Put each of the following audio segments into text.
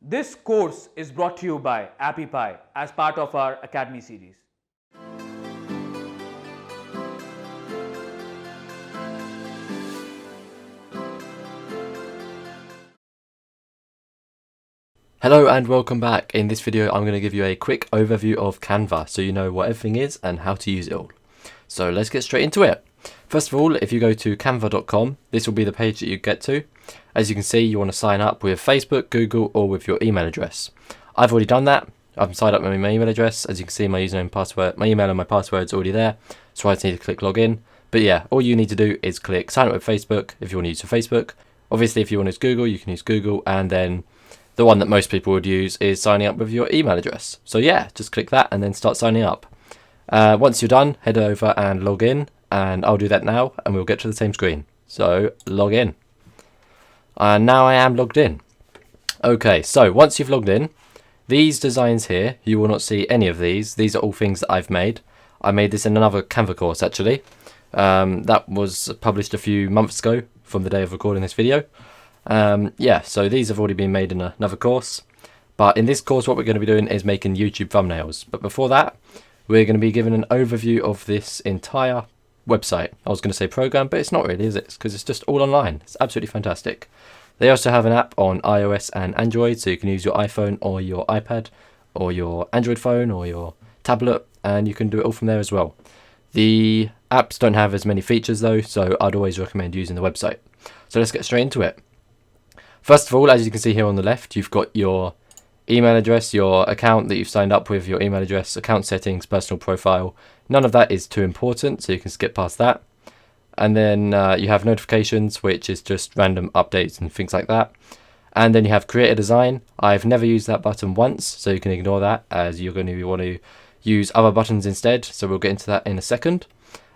This course is brought to you by Appy Pie as part of our Academy series. Hello and welcome back. In this video I'm going to give you a quick overview of Canva so you know what everything is and how to use it all. So let's get straight into it. First of all, if you go to canva.com, this will be the page that you get to. As you can see, you want to sign up with Facebook, Google or with your email address. I've already done that. I've signed up with my email address. As you can see, my username, password, my email and my password is already there. So I just need to click login. But yeah, all you need to do is click sign up with Facebook if you want to use your Facebook. Obviously, if you want to use Google, you can use Google, and then the one that most people would use is signing up with your email address. So yeah, just click that and then start signing up. Once you're done, head over and log in, and I'll do that now and we'll get to the same screen. So log in. And now I am logged in. Okay, so once you've logged in, these designs here, you will not see any of these. These are all things that I've made. I made this in another Canva course actually. That was published a few months ago from the day of recording this video. Yeah, so these have already been made in another course, but in this course what we're going to be doing is making YouTube thumbnails. But before that, we're going to be given an overview of this entire website. I was going to say program, but it's not really, is it? Because it's just all online. It's absolutely fantastic. They also have an app on iOS and Android, so you can use your iPhone or your iPad or your Android phone or your tablet, and you can do it all from there as well. The apps don't have as many features though, so I'd always recommend using the website. So let's get straight into it. First of all, as you can see here on the left, you've got your email address, your account that you've signed up with, your email address, account settings, personal profile. None of that is too important, so you can skip past that. And then you have notifications, which is just random updates and things like that. And then you have create a design. I've never used that button once, so you can ignore that as you're going to want to use other buttons instead. So we'll get into that in a second.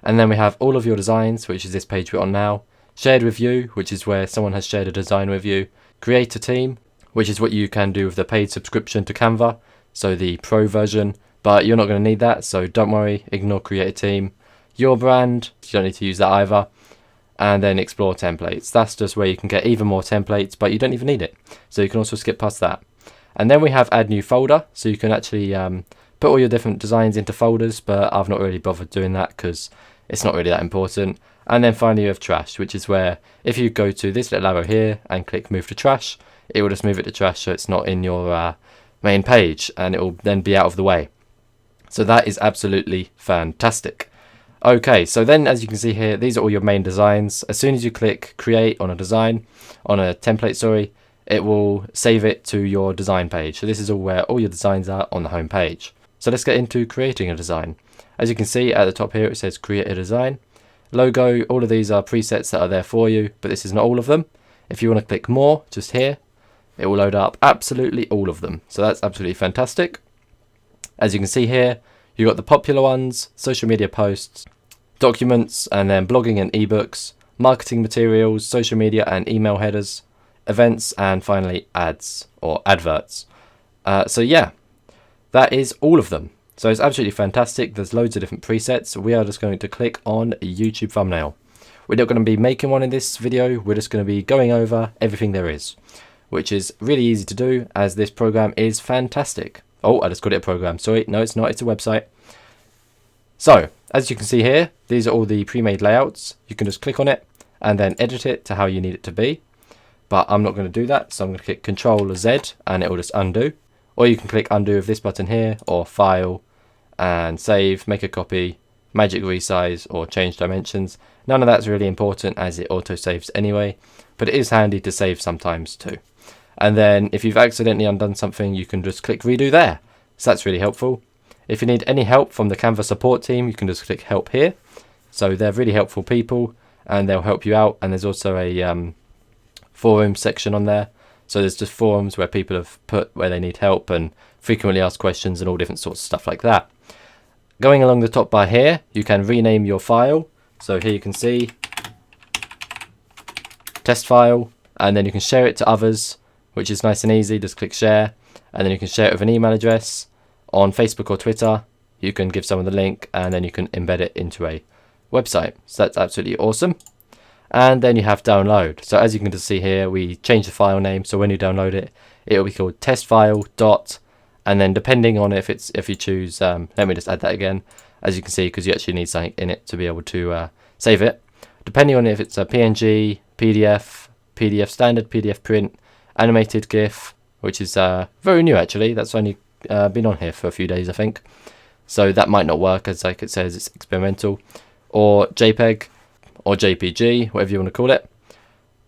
And then we have all of your designs, which is this page we're on now. Shared with you, which is where someone has shared a design with you. Create a team, which is what you can do with the paid subscription to Canva, so the pro version, but you're not going to need that, so don't worry, ignore create a team. Your brand, you don't need to use that either. And then explore templates. That's just where you can get even more templates, but you don't even need it, so you can also skip past that. And then we have add new folder, so you can actually put all your different designs into folders, but I've not really bothered doing that because it's not really that important. And then finally you have trash, which is where if you go to this little arrow here and click move to trash, it will just move it to trash so it's not in your main page, and it will then be out of the way. So that is absolutely fantastic. Okay, so then as you can see here, these are all your main designs. As soon as you click create on a design, on a template, sorry, it will save it to your design page. So this is all where all your designs are on the home page. So let's get into creating a design. As you can see at the top here, it says create a design. Logo, all of these are presets that are there for you, but this is not all of them. If you want to click more, just here, it will load up absolutely all of them. So that's absolutely fantastic. As you can see here, you've got the popular ones, social media posts, documents, and then blogging and ebooks, marketing materials, social media and email headers, events, and finally ads or adverts. So yeah, that is all of them. So it's absolutely fantastic. There's loads of different presets. We are just going to click on a YouTube thumbnail. We're not going to be making one in this video. We're just going to be going over everything there is, which is really easy to do as this program is fantastic. Oh, I just called it a program. Sorry, no, it's not. It's a website. So as you can see here, these are all the pre-made layouts. You can just click on it and then edit it to how you need it to be. But I'm not going to do that. So I'm going to click Control Z and it will just undo. Or you can click undo with this button here, or file and save, make a copy, magic resize or change dimensions. None of that's really important as it auto saves anyway, but it is handy to save sometimes too. And then if you've accidentally undone something, you can just click redo there. So that's really helpful. If you need any help from the Canva support team, you can just click help here. So they're really helpful people and they'll help you out. And there's also a forum section on there. So there's just forums where people have put where they need help and frequently asked questions and all different sorts of stuff like that. Going along the top bar here, you can rename your file. So here you can see test file, and then you can share it to others, which is nice and easy. Just click share, and then you can share it with an email address on Facebook or Twitter. You can give someone the link and then you can embed it into a website. So that's absolutely awesome. And then you have download. So as you can just see here, we change the file name, so when you download it, it will be called test file dot, and then depending on if you choose, let me just add that again, as you can see, because you actually need something in it to be able to save it. Depending on if it's a PNG, PDF, PDF standard, PDF print, animated GIF, which is very new actually. That's only been on here for a few days, I think. So that might not work, as like it says, it's experimental. Or JPEG, or JPG, whatever you want to call it.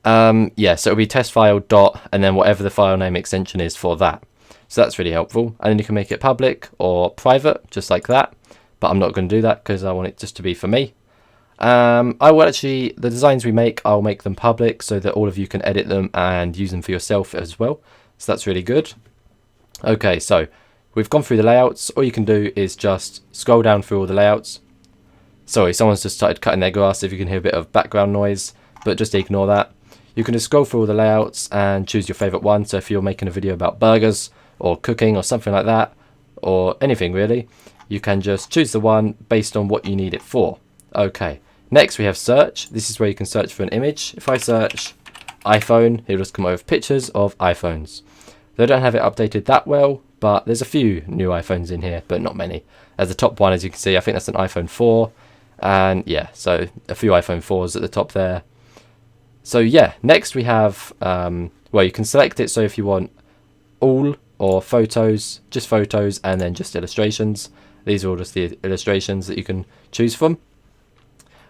Yeah, so it'll be test file dot, and then whatever the file name extension is for that. So that's really helpful. And then you can make it public or private, just like that. But I'm not going to do that because I want it just to be for me. I will actually, the designs we make, I'll make them public so that all of you can edit them and use them for yourself as well. So that's really good. Okay, so we've gone through the layouts. All you can do is just scroll down through all the layouts. Sorry, someone's just started cutting their grass, if you can hear a bit of background noise, but just ignore that. You can just scroll through all the layouts and choose your favorite one. So if you're making a video about burgers or cooking or something like that, or anything really, you can just choose the one based on what you need it for. Okay, next we have search. This is where you can search for an image. If I search iPhone, it'll just come up with pictures of iPhones. They don't have it updated that well, but there's a few new iPhones in here, but not many. As the top one, as you can see, I think that's an iPhone 4. And yeah, so a few iPhone 4s at the top there. So yeah, next we have, well, you can select it. So if you want all or photos, just photos, and then just illustrations. These are all just the illustrations that you can choose from.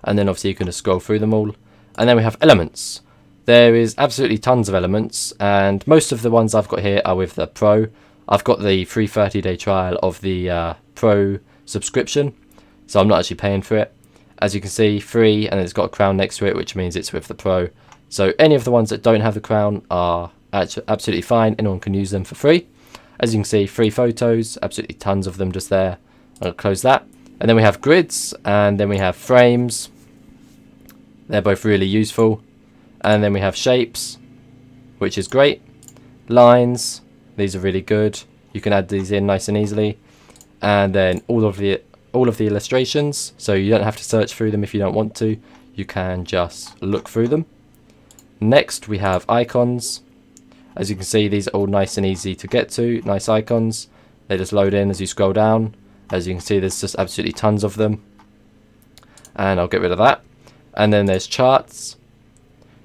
And then obviously you can just scroll through them all. And then we have elements. There is absolutely tons of elements, and most of the ones I've got here are with the Pro. I've got the free 30-day trial of the Pro subscription, so I'm not actually paying for it. As you can see, free, and it's got a crown next to it, which means it's with the Pro. So any of the ones that don't have the crown are absolutely fine. Anyone can use them for free. As you can see, free photos, absolutely tons of them just there. I'll close that. And then we have grids, and then we have frames. They're both really useful. And then we have shapes, which is great. Lines, these are really good. You can add these in nice and easily. And then all of the illustrations, so you don't have to search through them if you don't want to. You can just look through them. Next we have icons. As you can see, these are all nice and easy to get to. Nice icons. They just load in as you scroll down. As you can see, there's just absolutely tons of them. And I'll get rid of that. And then there's charts.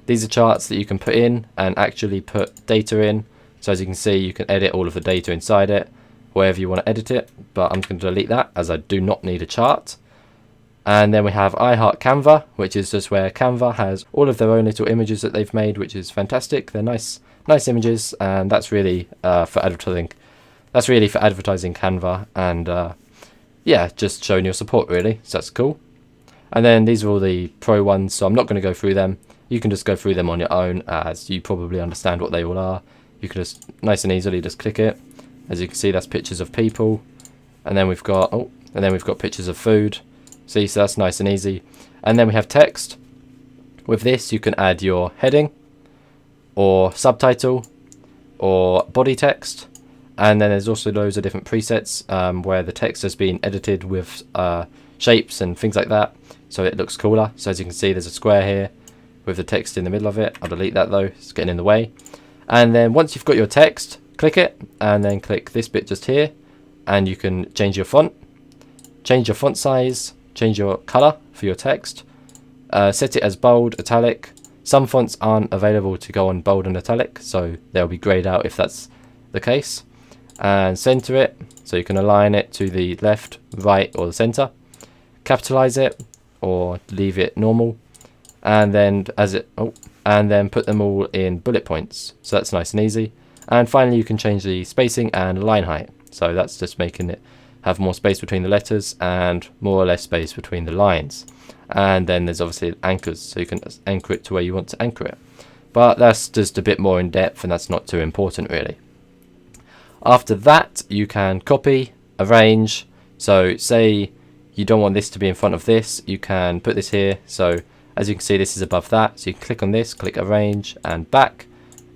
These are charts that you can put in and actually put data in. So as you can see, you can edit all of the data inside it, wherever you want to edit it. But I'm just going to delete that, as I do not need a chart. And then we have I Heart Canva, which is just where Canva has all of their own little images that they've made, which is fantastic. They're nice images, and that's really for advertising. That's really for advertising Canva, and yeah, just showing your support really. So that's cool. And then these are all the Pro ones, so I'm not going to go through them. You can just go through them on your own, as you probably understand what they all are. You can just nice and easily just click it. As you can see, that's pictures of people, and then we've got pictures of food. See, so that's nice and easy. And then we have text. With this, you can add your heading, or subtitle, or body text. And then there's also loads of different presets where the text has been edited with shapes and things like that, so it looks cooler. So as you can see, there's a square here with the text in the middle of it. I'll delete that though, it's getting in the way. And then once you've got your text, click it, and then click this bit just here, and you can change your font, change your font size, change your color for your text, set it as bold, italic. Some fonts aren't available to go on bold and italic, so they'll be grayed out if that's the case. And center it, so you can align it to the left, right, or the center. Capitalize it, or leave it normal, and then and then put them all in bullet points. So that's nice and easy. And finally, you can change the spacing and line height. So that's just making it have more space between the letters and more or less space between the lines. And then there's obviously anchors, so you can anchor it to where you want to anchor it. But that's just a bit more in depth, and that's not too important really. After that, you can copy, arrange. So say you don't want this to be in front of this, you can put this here. So as you can see, this is above that. So you click on this, click arrange and back.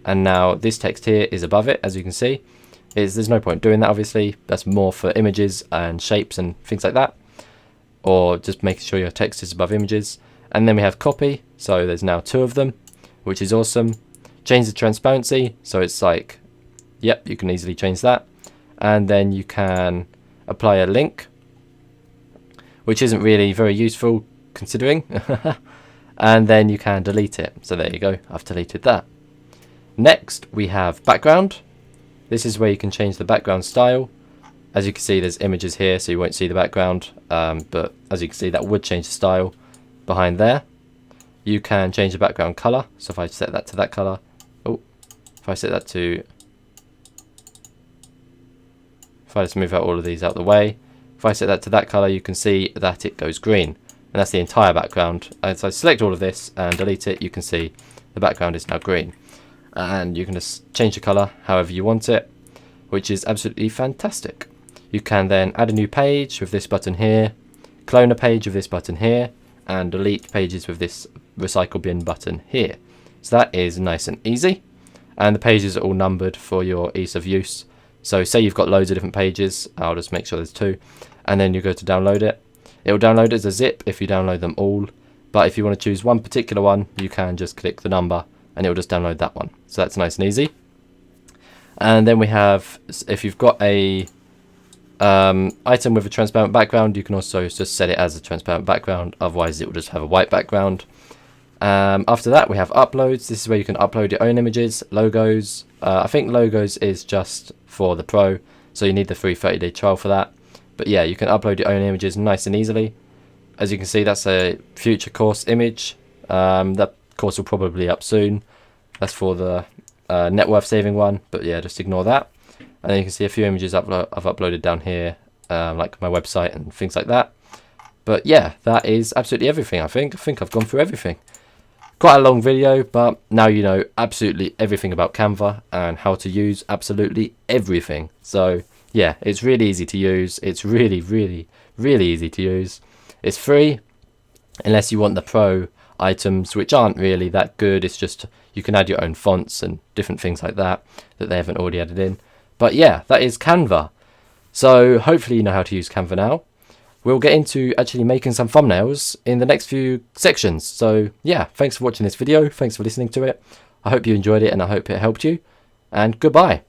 And now this text here is above it, as you can see. There's no point doing that, obviously. That's more for images and shapes and things like that. Or just making sure your text is above images. And then we have copy. So there's now 2 of them, which is awesome. Change the transparency. So it's like Yep, you can easily change that. And then you can apply a link, which isn't really very useful considering. And then you can delete it. So there you go, I've deleted that. Next we have background. This is where you can change the background style. As you can see, there's images here, so you won't see the background, but as you can see, that would change the style behind there. You can change the background color. So if I set that to that color, if I set that to, if I just move out all of these out of the way, if I set that to that color, you can see that it goes green, and that's the entire background. As I select all of this and delete it, you can see the background is now green, and you can just change the color however you want it, which is absolutely fantastic. You can then add a new page with this button here, clone a page with this button here, and delete pages with this recycle bin button here. So that is nice and easy, and the pages are all numbered for your ease of use. So say you've got loads of different pages, I'll just make sure there's 2, and then you go to download it. It will download as a zip if you download them all, but if you want to choose one particular one, you can just click the number and it will just download that one. So that's nice and easy. And then we have, if you've got a item with a transparent background, you can also just set it as a transparent background, otherwise it will just have a white background. After that we have uploads. This is where you can upload your own images, logos. I think logos is just for the pro, so you need the free 30-day trial for that. But yeah, you can upload your own images nice and easily. As you can see, that's a future course image. That course will probably up soon. That's for the net worth saving one, but yeah, just ignore that. And then you can see a few images I've uploaded down here, like my website and things like that. But yeah, that is absolutely everything. I think I've gone through everything. Quite a long video, but now you know absolutely everything about Canva and how to use absolutely everything. So yeah, it's really easy to use. It's really easy to use. It's free unless you want the pro items, which aren't really that good. It's just you can add your own fonts and different things like that they haven't already added in. But yeah, that is Canva. So hopefully you know how to use Canva now. We'll get into actually making some thumbnails in the next few sections. So yeah, thanks for watching this video. Thanks for listening to it. I hope you enjoyed it and I hope it helped you. And goodbye.